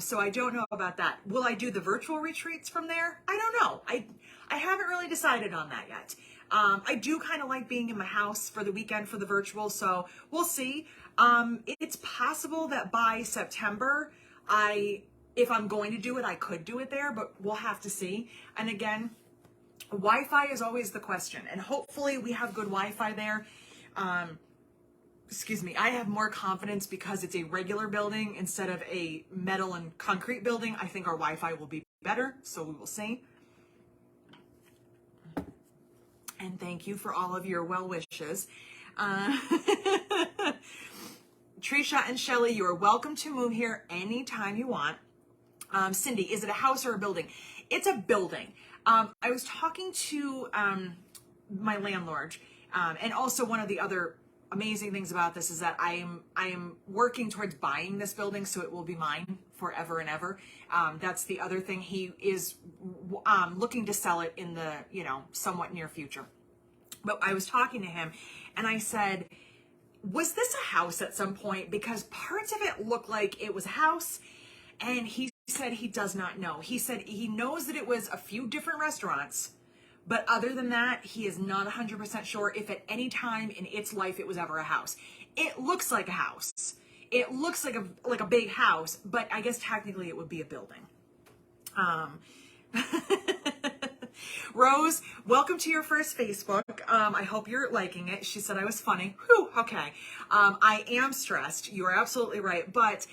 So I don't know about that. Will I do the virtual retreats from there? I don't know. I haven't really decided on that yet. I do kind of like being in my house for the weekend for the virtual, so we'll see. It's possible that by September, if I'm going to do it, I could do it there, but we'll have to see. And again, Wi-Fi is always the question, and hopefully we have good Wi-Fi there. Excuse me, I have more confidence because it's a regular building instead of a metal and concrete building. I think our Wi-Fi will be better, so we will see. And thank you for all of your well wishes. Trisha and Shelly, you are welcome to move here anytime you want. Cindy, is it a house or a building? It's a building. I was talking to my landlord, and also one of the other amazing things about this is that I am working towards buying this building, so it will be mine forever and ever. That's the other thing. He is looking to sell it in the somewhat near future. But I was talking to him, and I said, was this a house at some point? Because parts of it looked like it was a house, and he said he does not know. He said he knows that it was a few different restaurants, but other than that, he is not 100% sure if at any time in its life it was ever a house. It looks like a house. It looks like a big house, but I guess technically it would be a building. Rose, welcome to your first Facebook. I hope you're liking it. She said I was funny. Whew, okay. I am stressed. You are absolutely right. But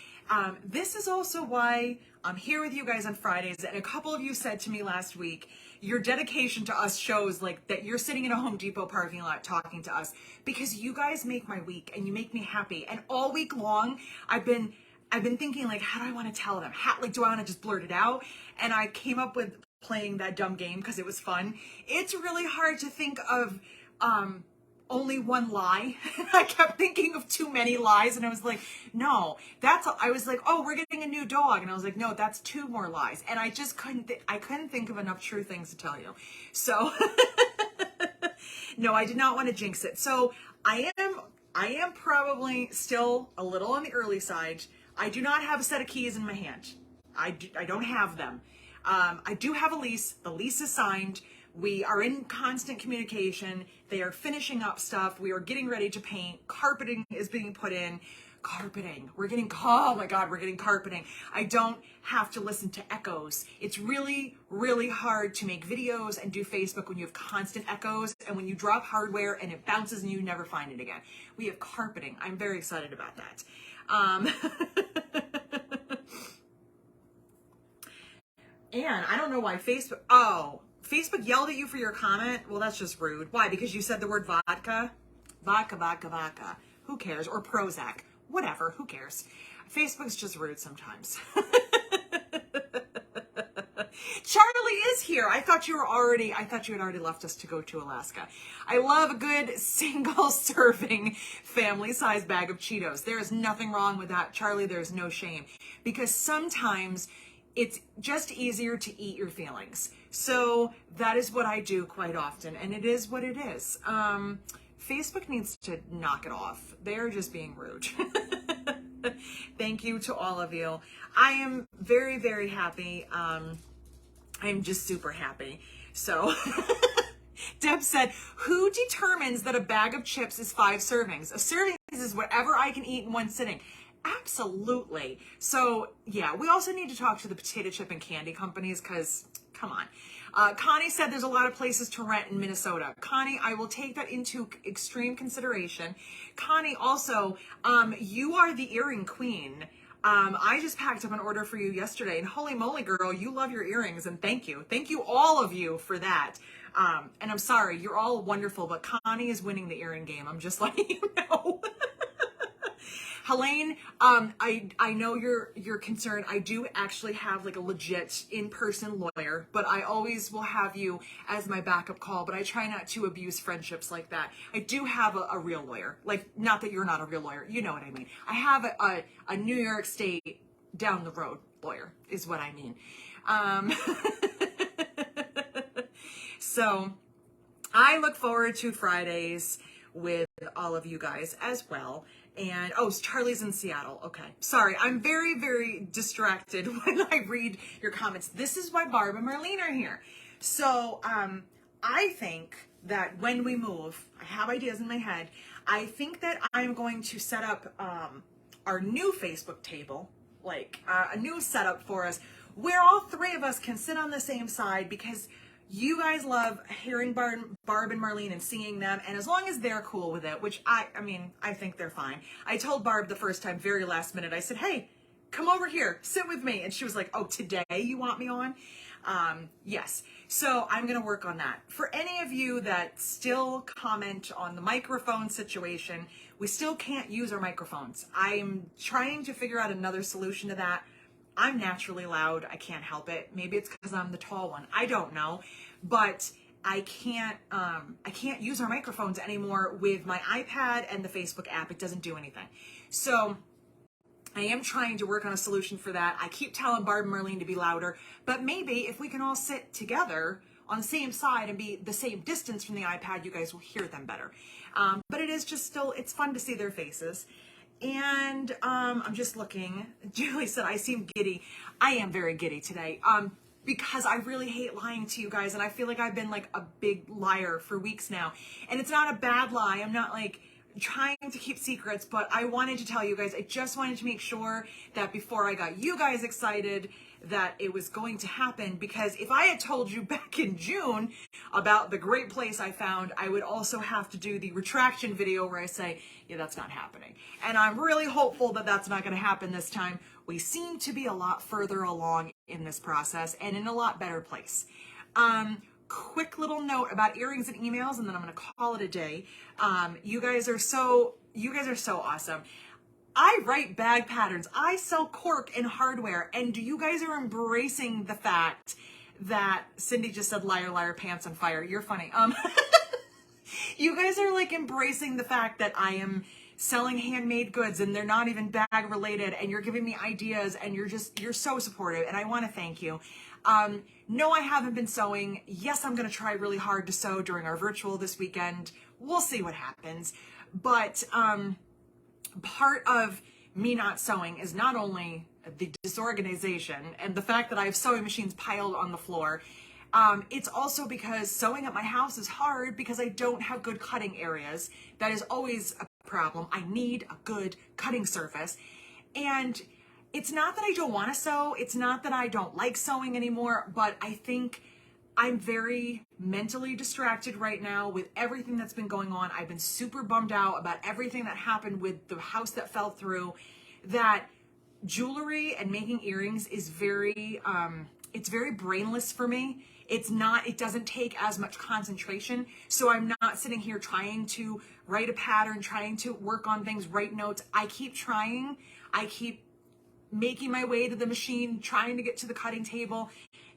this is also why I'm here with you guys on Fridays. And a couple of you said to me last week, your dedication to us shows like that you're sitting in a Home Depot parking lot talking to us, because you guys make my week and you make me happy. And all week long, I've been thinking, like, how do I want to tell them? Do I want to just blurt it out? And I came up with playing that dumb game because it was fun. It's really hard to think of only one lie. I kept thinking of too many lies, and I was like, no, I was like, oh, we're getting a new dog, and I was like, no, that's 2 more lies, and I just couldn't think of enough true things to tell you. So no, I did not want to jinx it. So I am probably still a little on the early side. I do not have a set of keys in my hand. I don't have them. I do have a lease. The lease is signed. We are in constant communication. They are finishing up stuff. We are getting ready to paint. Carpeting is being put in. Carpeting. Oh my God, we're getting carpeting. I don't have to listen to echoes. It's really, really hard to make videos and do Facebook when you have constant echoes and when you drop hardware and it bounces and you never find it again. We have carpeting. I'm very excited about that. And I don't know why Facebook yelled at you for your comment. Well, that's just rude. Why? Because you said the word vodka? Vodka. Who cares? Or Prozac. Whatever. Who cares? Facebook's just rude sometimes. Charlie is here. I thought you had already left us to go to Alaska. I love a good single serving family size bag of Cheetos. There is nothing wrong with that, Charlie. There's no shame, because sometimes it's just easier to eat your feelings. So that is what I do quite often, and it is what it is. Facebook needs to knock it off. They're just being rude. Thank you to all of you. I am very, very happy. I'm just super happy. So Deb said, who determines that a bag of chips is 5 servings? A serving is whatever I can eat in one sitting. Absolutely. So yeah, we also need to talk to the potato chip and candy companies, because come on. Connie said there's a lot of places to rent in Minnesota. Connie, I will take that into extreme consideration. Connie, also, you are the earring queen. I just packed up an order for you yesterday, and holy moly, girl, you love your earrings, and thank you. Thank you, all of you, for that. And I'm sorry, you're all wonderful, but Connie is winning the earring game. I'm just letting you know. Helene, I know you're concerned. I do actually have like a legit in-person lawyer, but I always will have you as my backup call, but I try not to abuse friendships like that. I do have a real lawyer. Like, not that you're not a real lawyer. You know what I mean. I have a New York State down the road lawyer is what I mean. So I look forward to Fridays with all of you guys as well. And, oh, Charlie's in Seattle. Okay. Sorry. I'm very, very distracted when I read your comments. This is why Barb and Marlene are here. So, I think that when we move, I have ideas in my head. I think that I'm going to set up, our new Facebook table, like a new setup for us where all 3 of us can sit on the same side, because you guys love hearing Barb and Marlene and seeing them, and as long as they're cool with it, which I mean, I think they're fine. I told Barb the first time, very last minute, I said, hey, come over here, sit with me. And she was like, oh, today you want me on? Yes. So I'm going to work on that. For any of you that still comment on the microphone situation, we still can't use our microphones. I'm trying to figure out another solution to that. I'm naturally loud. I can't help it. Maybe it's because I'm the tall one. I don't know. But I can't use our microphones anymore with my iPad and the Facebook app. It doesn't do anything. So I am trying to work on a solution for that. I keep telling Barb and Marlene to be louder, but maybe if we can all sit together on the same side and be the same distance from the iPad, you guys will hear them better. But it is just still, it's fun to see their faces. And I'm just looking. Julie said, I seem giddy. I am very giddy today because I really hate lying to you guys. And I feel like I've been like a big liar for weeks now. And it's not a bad lie. I'm not like trying to keep secrets, but I wanted to tell you guys, I just wanted to make sure that before I got you guys excited that it was going to happen, because if I had told you back in June about the great place I found, I would also have to do the retraction video where I say, yeah, that's not happening. And I'm really hopeful that that's not going to happen this time. We seem to be a lot further along in this process and in a lot better place. Quick little note about earrings and emails, and then I'm going to call it a day. You guys are so awesome. I write bag patterns. I sell cork and hardware, and you guys are embracing the fact that Cindy just said liar, liar, pants on fire. You're funny. You guys are like embracing the fact that I am selling handmade goods and they're not even bag related, and you're giving me ideas, and you're so supportive, and I want to thank you. No, I haven't been sewing. Yes, I'm going to try really hard to sew during our virtual this weekend. We'll see what happens. But part of me not sewing is not only the disorganization and the fact that I have sewing machines piled on the floor. It's also because sewing at my house is hard because I don't have good cutting areas. That is always a problem. I need a good cutting surface. And it's not that I don't want to sew. It's not that I don't like sewing anymore, but I think I'm very mentally distracted right now with everything that's been going on. I've been super bummed out about everything that happened with the house that fell through. That jewelry and making earrings is it's very brainless for me. It doesn't take as much concentration. So I'm not sitting here trying to write a pattern, trying to work on things, write notes. I keep trying. I keep making my way to the machine, trying to get to the cutting table.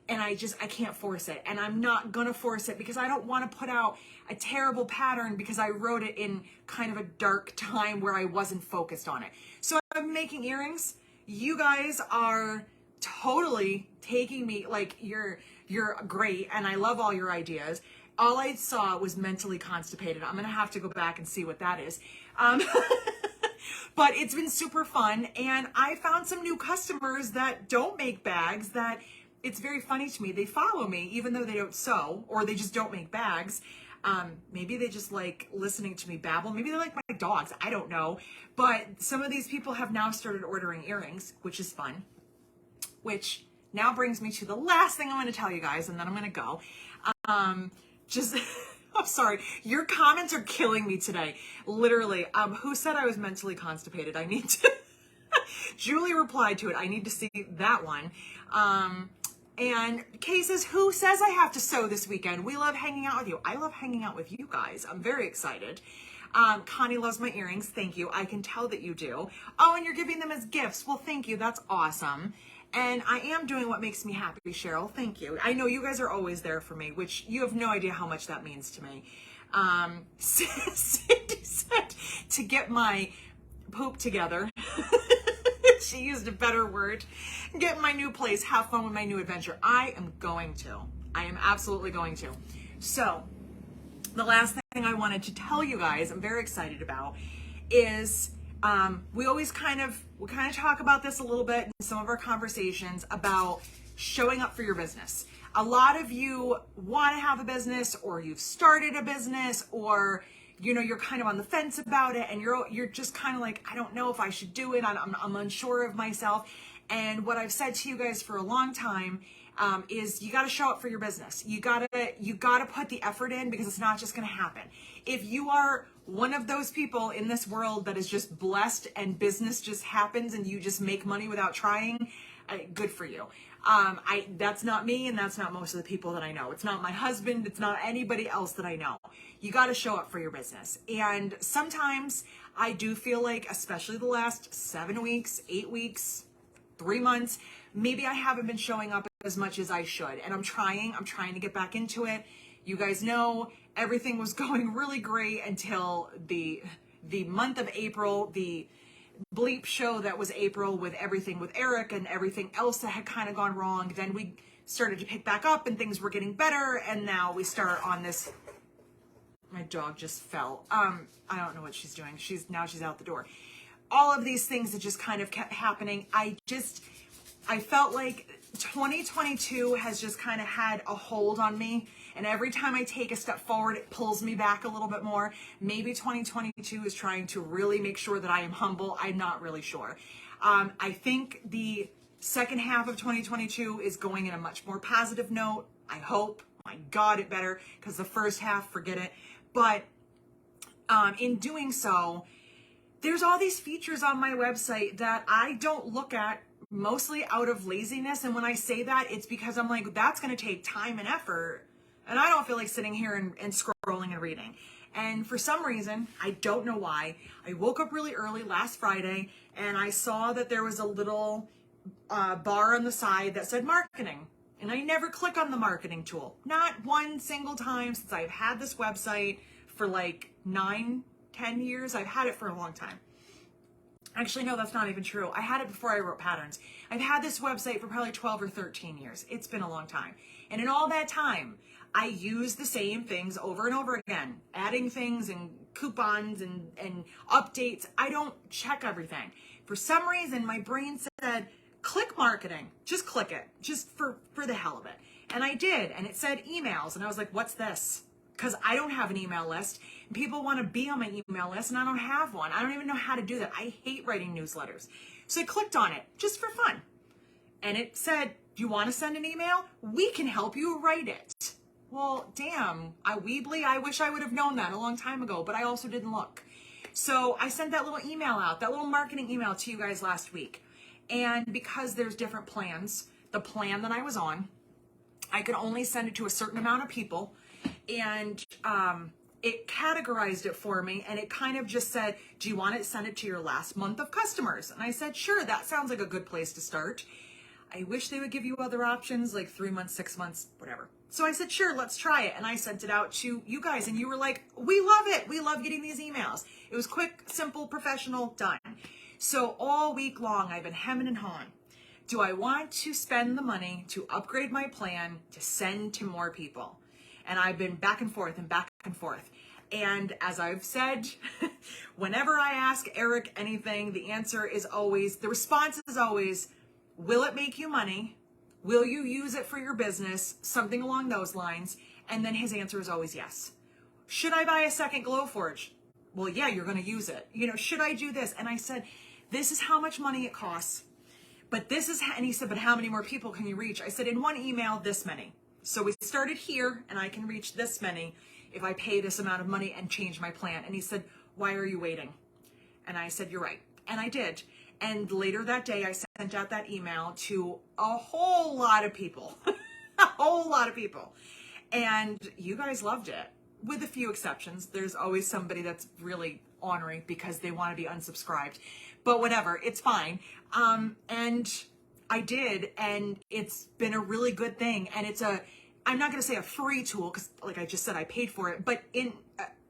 And I can't force it. And I'm not going to force it because I don't want to put out a terrible pattern because I wrote it in kind of a dark time where I wasn't focused on it. So I'm making earrings. You guys are totally taking me, like, you're great, and I love all your ideas. All I saw was mentally constipated. I'm gonna have to go back and see what that is. But it's been super fun, and I found some new customers that don't make bags. That it's very funny to me. They follow me even though they don't sew, or they just don't make bags. Maybe they just like listening to me babble. Maybe they like my dogs. I don't know. But some of these people have now started ordering earrings, which is fun. Which now brings me to the last thing I'm going to tell you guys, and then I'm going to go. I'm sorry. Your comments are killing me today. Literally. Who said I was mentally constipated? I need to... Julie replied to it. I need to see that one. And Kay says, who says I have to sew this weekend? We love hanging out with you. I love hanging out with you guys. I'm very excited. Connie loves my earrings. Thank you. I can tell that you do. Oh, and you're giving them as gifts. Well, thank you. That's awesome. And I am doing what makes me happy, Cheryl. Thank you. I know you guys are always there for me, which you have no idea how much that means to me. Cindy said to get my poop together. She used a better word. Get my new place. Have fun with my new adventure. I am going to. I am absolutely going to. So, the last thing I wanted to tell you guys, I'm very excited about, is we kind of talk about this a little bit in some of our conversations about showing up for your business. A lot of you want to have a business, or you've started a business, or you're kind of on the fence about it, and you're just kind of like, I don't know if I should do it. I'm unsure of myself. And what I've said to you guys for a long time is you got to show up for your business. You got to put the effort in, because it's not just going to happen. If you are one of those people in this world that is just blessed and business just happens and you just make money without trying, good for you. That's not me, and that's not most of the people that I know. It's not my husband. It's not anybody else that I know. You got to show up for your business. And sometimes I do feel like, especially the last 7 weeks, 8 weeks, 3 months, maybe I haven't been showing up as much as I should. And I'm trying to get back into it. You guys know everything was going really great until the month of April, the bleep show that was April, with everything with Eric and everything else that had kind of gone wrong. Then we started to pick back up and things were getting better, and now we start on this. My dog just fell. I don't know what she's doing. She's out the door. All of these things that just kind of kept happening. I felt like 2022 has just kind of had a hold on me. And every time I take a step forward, it pulls me back a little bit more. Maybe 2022 is trying to really make sure that I am humble. I'm not really sure. I think the second half of 2022 is going in a much more positive note. I hope. My God, it better, because the first half, forget it. But in doing so, there's all these features on my website that I don't look at, mostly out of laziness. And when I say that, it's because I'm like, that's going to take time and effort. And I don't feel like sitting here and scrolling and reading. And for some reason, I don't know why, I woke up really early last Friday and I saw that there was a little bar on the side that said marketing. And I never click on the marketing tool. Not one single time since I've had this website for like 9, 10 years. I've had it for a long time. Actually, no, that's not even true. I had it before I wrote patterns. I've had this website for probably 12 or 13 years. It's been a long time. And in all that time, I use the same things over and over again, adding things and coupons and updates. I don't check everything. For some reason, my brain said, click marketing. Just click it, just for the hell of it. And I did, and it said emails. And I was like, what's this? Because I don't have an email list. And people want to be on my email list, and I don't have one. I don't even know how to do that. I hate writing newsletters. So I clicked on it just for fun. And it said, do you want to send an email? We can help you write it. Well, damn, Weebly, I wish I would have known that a long time ago, but I also didn't look. So I sent that little email out, that little marketing email to you guys last week. And because there's different plans, the plan that I was on, I could only send it to a certain amount of people. And it categorized it for me, and it kind of just said, do you want to send it to your last month of customers? And I said, sure, that sounds like a good place to start. I wish they would give you other options, like 3 months, 6 months, whatever. So I said, sure, let's try it. And I sent it out to you guys, and you were like, we love it. We love getting these emails. It was quick, simple, professional, done. So all week long, I've been hemming and hawing. Do I want to spend the money to upgrade my plan to send to more people? And I've been back and forth and back and forth. And as I've said, whenever I ask Eric anything, the answer is always, the response is always, will it make you money? Will you use it for your business? Something along those lines. And then his answer is always yes. Should I buy a second Glowforge? Well, yeah, you're going to use it. You know, should I do this? And I said, this is how much money it costs. But this is, and he said, but how many more people can you reach? I said, in one email, this many. So we started here, and I can reach this many if I pay this amount of money and change my plan. And he said, why are you waiting? And I said, you're right. And I did. And later that day, I sent out that email to a whole lot of people, a whole lot of people. And you guys loved it, with a few exceptions. There's always somebody that's really ornery because they want to be unsubscribed. But whatever, it's fine. And I did, and it's been a really good thing. And it's I'm not going to say a free tool, because like I just said, I paid for it. But in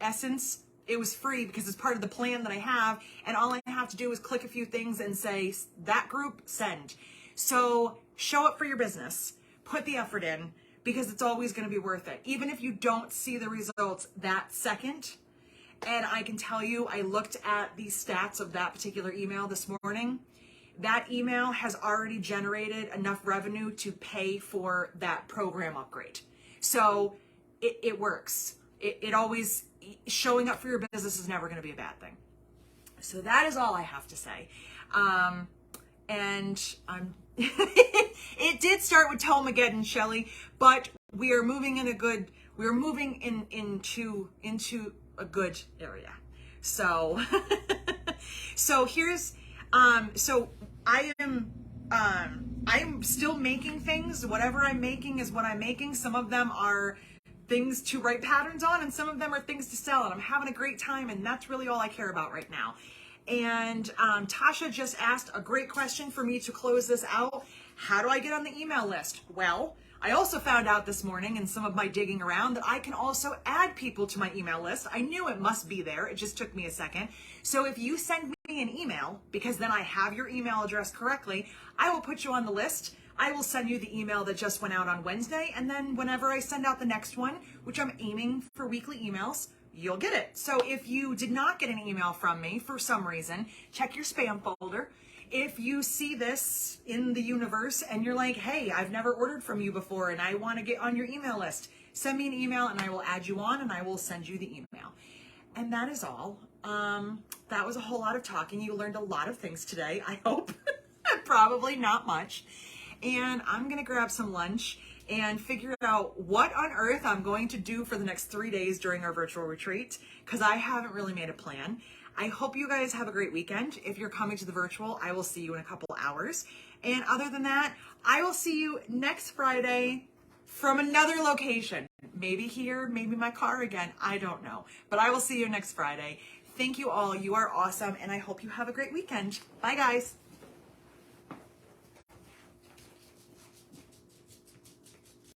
essence, it was free because it's part of the plan that I have. And all I have to do is click a few things and say, that group, send. So show up for your business. Put the effort in, because it's always going to be worth it. Even if you don't see the results that second. And I can tell you, I looked at the stats of that particular email this morning. That email has already generated enough revenue to pay for that program upgrade. So it works. It always, showing up for your business is never going to be a bad thing. So that is all I have to say. It did start with Tomageddon, Shelly, but we are moving into a good area. So, so here's, so I am still making things. Whatever I'm making is what I'm making. Some of them are things to write patterns on, and some of them are things to sell, and I'm having a great time, and that's really all I care about right now. And Tasha just asked a great question for me to close this out. How do I get on the email list? Well, I also found out this morning in some of my digging around that I can also add people to my email list. I knew it must be there. It just took me a second. So if you send me an email, because then I have your email address correctly, I will put you on the list. I will send you the email that just went out on Wednesday. And then whenever I send out the next one, which I'm aiming for weekly emails, you'll get it. So if you did not get an email from me for some reason, check your spam folder. If you see this in the universe and you're like, hey, I've never ordered from you before and I want to get on your email list, send me an email and I will add you on and I will send you the email. And that is all. That was a whole lot of talking. You learned a lot of things today, I hope. Probably not much. And I'm going to grab some lunch and figure out what on earth I'm going to do for the next 3 days during our virtual retreat, because I haven't really made a plan. I hope you guys have a great weekend. If you're coming to the virtual, I will see you in a couple hours. And other than that, I will see you next Friday from another location. Maybe here, maybe my car again. I don't know. But I will see you next Friday. Thank you all. You are awesome. And I hope you have a great weekend. Bye, guys.